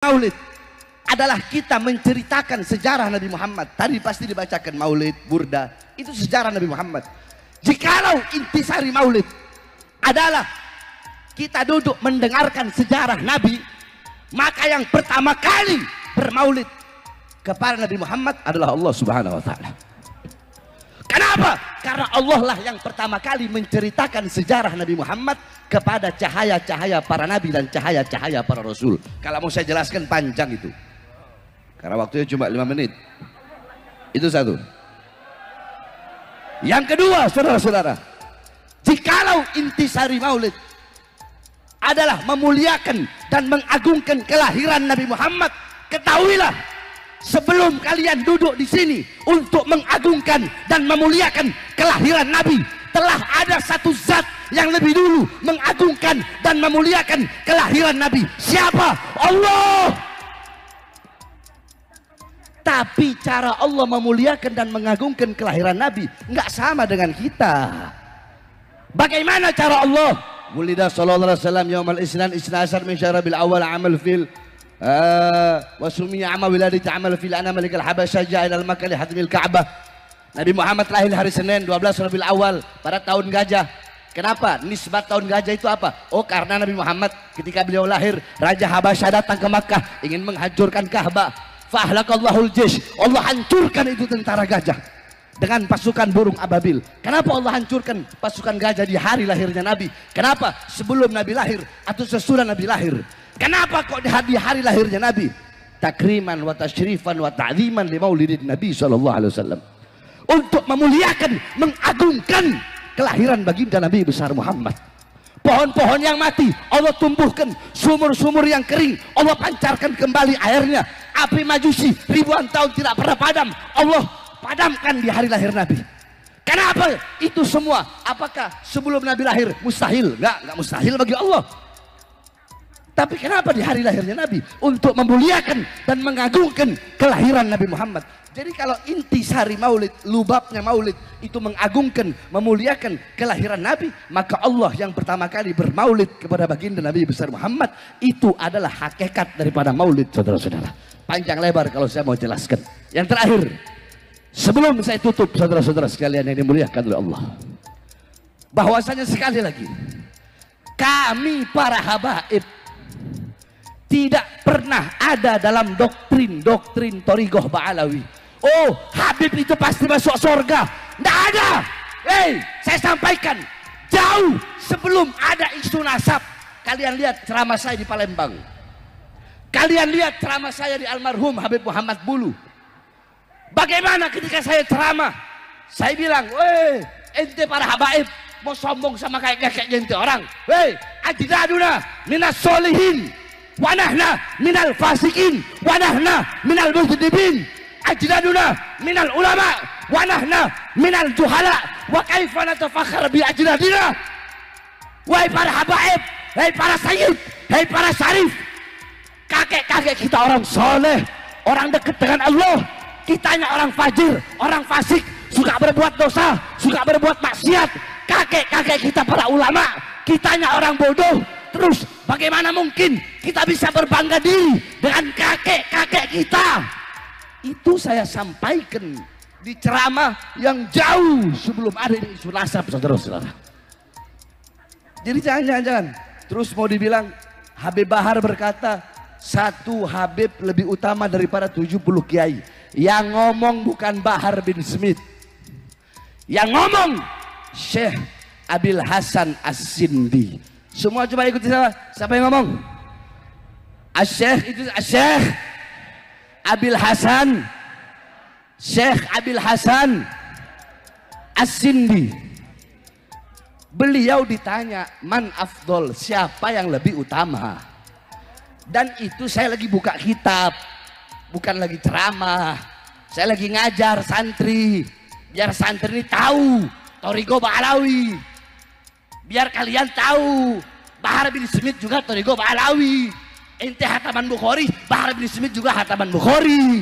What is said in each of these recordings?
Maulid adalah kita menceritakan sejarah Nabi Muhammad. Tadi pasti dibacakan maulid, burda, itu sejarah Nabi Muhammad. Jikalau intisari maulid adalah kita duduk mendengarkan sejarah Nabi, maka yang pertama kali bermaulid kepada Nabi Muhammad adalah Allah Subhanahu wa Ta'ala. Kenapa? Karena Allah lah yang pertama kali menceritakan sejarah Nabi Muhammad kepada cahaya-cahaya para nabi dan cahaya-cahaya para rasul. Kalau mau saya jelaskan panjang itu, karena waktunya cuma 5 menit. Itu satu. Yang kedua, saudara-saudara, jikalau intisari maulid adalah memuliakan dan mengagungkan kelahiran Nabi Muhammad, ketahuilah, sebelum kalian duduk di sini untuk mengagungkan dan memuliakan kelahiran Nabi, telah ada satu zat yang lebih dulu mengagungkan dan memuliakan kelahiran Nabi. Siapa? Allah. Tapi cara Allah memuliakan dan mengagungkan kelahiran Nabi nggak sama dengan kita. Bagaimana cara Allah? Wulida sallallahu alaihi wasallam yaumal isnan isna asar min syarabil awal amal fil wasumiya ama wiladati amal fil ana malikal habasyah ja'a ilal makkah li hadmil ka'bah. Nabi Muhammad lahir hari Senin 12 Rabiul Awal pada tahun gajah. Kenapa? Nisbat tahun gajah itu apa? Oh, karena Nabi Muhammad ketika beliau lahir, Raja Habasyah datang ke Makkah ingin menghancurkan Ka'bah. Fahlakallahul jish. Allah hancurkan itu tentara gajah dengan pasukan burung ababil. Kenapa Allah hancurkan pasukan gajah di hari lahirnya Nabi? Kenapa? Sebelum Nabi lahir atau sesudah Nabi lahir? Kenapa kok di hari lahirnya Nabi? Takriman wa tasyrifan wa ta'ziman li maulidin Nabi sallallahu alaihi wasallam. Untuk memuliakan, mengagungkan kelahiran baginda Nabi besar Muhammad. Pohon-pohon yang mati Allah tumbuhkan, sumur-sumur yang kering Allah pancarkan kembali airnya. Api majusi ribuan tahun tidak pernah padam, Allah padamkan di hari lahir Nabi. Kenapa itu semua? Apakah sebelum Nabi lahir mustahil? Enggak mustahil bagi Allah. Tapi kenapa di hari lahirnya Nabi? Untuk memuliakan dan mengagungkan kelahiran Nabi Muhammad. Jadi kalau intisari maulid, lubabnya maulid itu mengagungkan, memuliakan kelahiran Nabi, maka Allah yang pertama kali bermaulid kepada baginda Nabi besar Muhammad, itu adalah hakikat daripada maulid, saudara-saudara. Panjang lebar kalau saya mau jelaskan. Yang terakhir, sebelum saya tutup, saudara-saudara sekalian yang dimuliakan oleh Allah, bahwasanya sekali lagi, kami para habaib tidak pernah ada dalam doktrin Thariqah Ba'alawi. Oh, Habib itu pasti masuk surga. Tidak ada. Saya sampaikan, jauh sebelum ada isu nasab. Kalian lihat ceramah saya di Palembang. Kalian lihat ceramah saya di almarhum Habib Muhammad Bulu. Bagaimana ketika saya ceramah, saya bilang, ente para habaib mau sombong sama kayak ente orang. Ajdaduna minas solihin, wanahna minal fasikin, wanahna minal mujribin. Ajdaduna minal ulama, wanahna minal juhala. Wa kaifa natafakhar bi ajdadina. Wahai para habaib, wahai para sayyid, wahai para syarif, kakek-kakek kita orang soleh, orang dekat dengan Allah. Kitanya orang fajir, orang fasik, suka berbuat dosa, suka berbuat maksiat. Kakek-kakek kita para ulama, kitanya orang bodoh. Terus bagaimana mungkin kita bisa berbangga diri dengan kakek-kakek kita? Itu saya sampaikan di ceramah yang jauh sebelum ada isu nasab, saudara-saudara. Jadi jangan terus mau dibilang Habib Bahar berkata satu Habib lebih utama daripada 70 kiai. Yang ngomong bukan Bahar bin Smith, yang ngomong Syekh Abil Hasan As-Sindi. Semua coba ikuti saya. Siapa yang ngomong? Syekh itu Syekh Abil Hasan, Syekh Abil Hasan As-Sindi. Beliau ditanya, man afdol, siapa yang lebih utama? Dan itu saya lagi buka kitab, bukan lagi ceramah. Saya lagi ngajar santri, biar santri ini tahu Thariqah Ba'alawi. Biar kalian tahu Bahar bin Smith juga Thariqah Ba'alawi. Ente hataman Bukhari, Bahar bin Smith juga hataman Bukhari.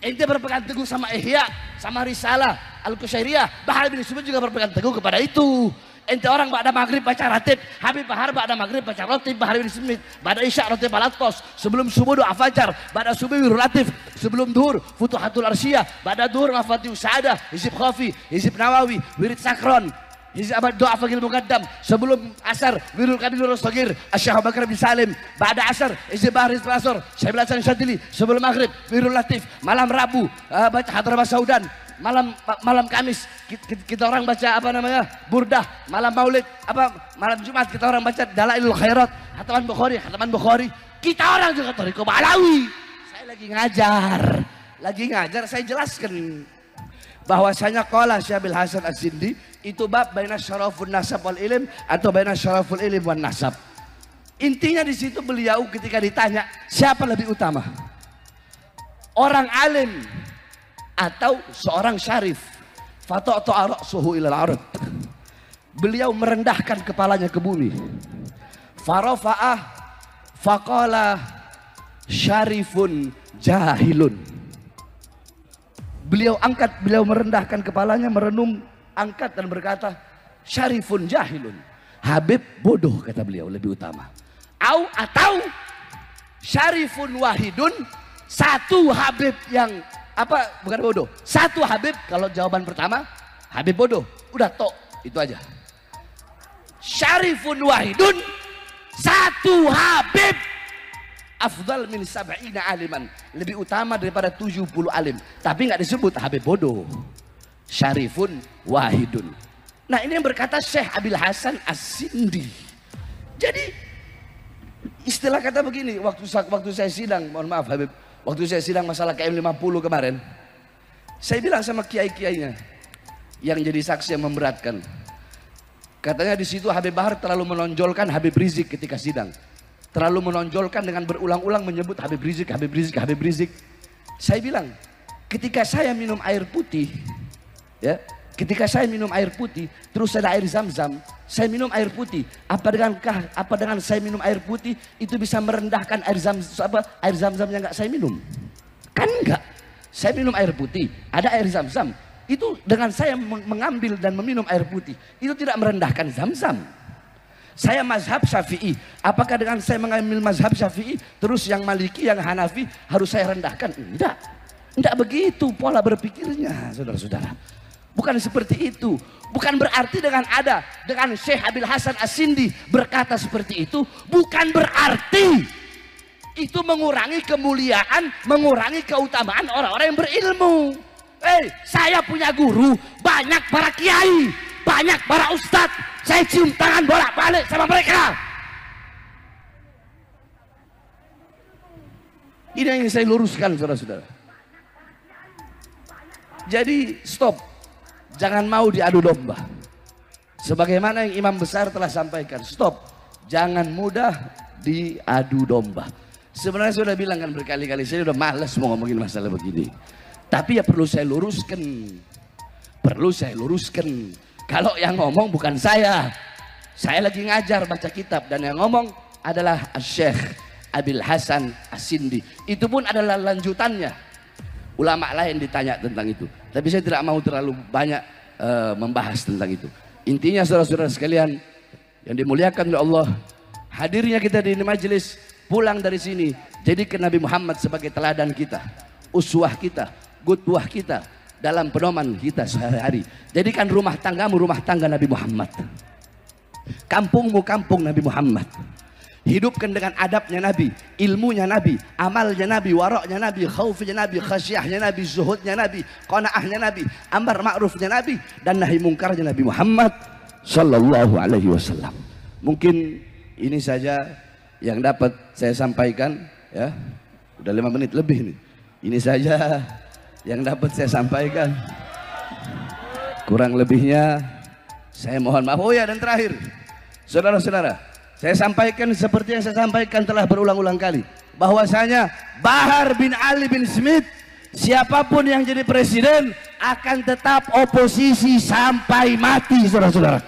Ente berpegang teguh sama Ihya, sama Risalah Al-Qusyairiyah, Bahar bin Smith juga berpegang teguh kepada itu. Ente orang ba'da maghrib baca ratib, Habib Bahar ba'da maghrib baca ratib Bahar bin Smith, ba'da isya ratib Balatos, sebelum subuh doa fajar, ba'da subuh wirul latif, sebelum duhur Futuhatul Arsyiyah, ba'da duhur Mafatihus Sa'adah, hizib Khafi, hizib Nawawi, wirid Sakron, hizib doa Fagil Muqaddam, sebelum asar wirul Kabirul Shagir, Syekh Abu Bakar bin Salim, ba'da asar hizib Bahar hizib Asor, Syekh Hasan Syadili, sebelum maghrib wirul latif, malam Rabu baca Hadramas Saudan, malam Kamis kita orang baca apa namanya burdah, malam Maulid malam Jumat kita orang baca Dalailul Khairat, hataman Bukhari, kita orang juga Thariqah Ba'alawi. Saya lagi ngajar saya jelaskan bahwasanya qala Syabil Hasan As-Sindi itu bab baina syarafun nasab wal ilm atau baina syaraful ilm wan nasab. Intinya di situ beliau ketika ditanya siapa lebih utama, orang alim atau seorang syarif, fata'ta ra'suhu ilal ard, beliau merendahkan kepalanya ke bumi, farafa'ah faqala syarifun jahilun, beliau merendahkan kepalanya, merenung, angkat dan berkata syarifun jahilun, Habib bodoh kata beliau lebih utama, atau syarifun wahidun, satu Habib yang bukan bodoh, satu Habib. Kalau jawaban pertama Habib bodoh, udah tok itu aja. Syarifun wahidun, satu Habib afdal min sab'ina aliman, lebih utama daripada 70 alim, tapi nggak disebut Habib bodoh, syarifun wahidun. Nah ini yang berkata Syekh Abil Hasan As-Sindi. Jadi istilah kata begini, waktu saya sidang, mohon maaf Habib, waktu saya sidang masalah KM50 kemarin, saya bilang sama kiai-kiainya yang jadi saksi yang memberatkan. Katanya di situ Habib Bahar terlalu menonjolkan Habib Rizik ketika sidang. Terlalu menonjolkan dengan berulang-ulang menyebut Habib Rizik. Saya bilang, ketika saya minum air putih, ya, ketika saya minum air putih, terus ada air zam-zam, saya minum air putih. Apa dengan saya minum air putih itu bisa merendahkan air zam-zam yang nggak saya minum? Kan enggak. Saya minum air putih, ada air zam-zam. Itu dengan saya mengambil dan meminum air putih, itu tidak merendahkan zam-zam. Saya mazhab Syafi'i. Apakah dengan saya mengambil mazhab Syafi'i, terus yang Maliki, yang Hanafi harus saya rendahkan? Enggak. Enggak begitu pola berpikirnya, saudara-saudara. Bukan seperti itu. Bukan berarti dengan Syekh Abil Hasan As-Sindi berkata seperti itu, bukan berarti itu mengurangi kemuliaan, mengurangi keutamaan orang-orang yang berilmu. Saya punya guru, banyak para kiai, banyak para ustadz, saya cium tangan bolak-balik sama mereka. Ini yang ingin saya luruskan, saudara-saudara. Jadi stop. Jangan mau diadu domba. Sebagaimana yang imam besar telah sampaikan, stop. Jangan mudah diadu domba. Sebenarnya saya sudah bilang kan berkali-kali, saya sudah malas mau ngomongin masalah begini. Tapi ya perlu saya luruskan. Kalau yang ngomong bukan saya. Saya lagi ngajar baca kitab, dan yang ngomong adalah Syekh Abil Hasan As-Sindi. Itu pun adalah lanjutannya. Ulama lain ditanya tentang itu, tapi saya tidak mau terlalu banyak membahas tentang itu. Intinya saudara-saudara sekalian yang dimuliakan oleh Allah, hadirnya kita di majelis, pulang dari sini, jadikan Nabi Muhammad sebagai teladan kita, uswah kita, qudwah kita dalam pedoman kita sehari-hari. Jadikan rumah tanggamu rumah tangga Nabi Muhammad, kampungmu kampung Nabi Muhammad. Hidupkan dengan adabnya Nabi, ilmunya Nabi, amalnya Nabi, waraknya Nabi, khaufnya Nabi, khasyahnya Nabi, zuhudnya Nabi, qanaahnya Nabi, amar ma'rufnya Nabi, dan nahi mungkarnya Nabi Muhammad sallallahu alaihi wasallam. Mungkin ini saja yang dapat saya sampaikan, ya. Udah 5 menit lebih nih. Ini saja yang dapat saya sampaikan. Kurang lebihnya saya mohon maaf. Oh ya, dan terakhir, saudara-saudara, saya sampaikan seperti yang saya sampaikan telah berulang-ulang kali, bahwasanya Bahar bin Ali bin Smith, siapapun yang jadi presiden akan tetap oposisi sampai mati, saudara-saudara.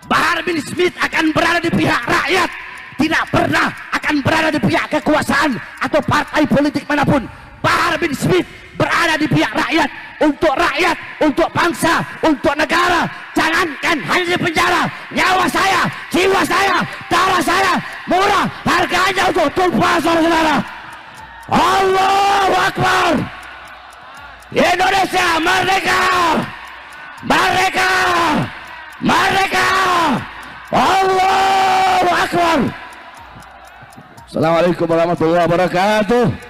Bahar bin Smith akan berada di pihak rakyat, tidak pernah akan berada di pihak kekuasaan atau partai politik manapun. Bahar bin Smith berada di pihak rakyat, untuk rakyat, untuk bangsa, untuk negara. Jangankan hanya di penjara, nyawa saya, jiwa saya, darah saya murah harganya untuk tumpah, saudara-saudara. Allahu Akbar. Indonesia merdeka, merdeka, merdeka. Allahu Akbar. Assalamualaikum warahmatullahi wabarakatuh.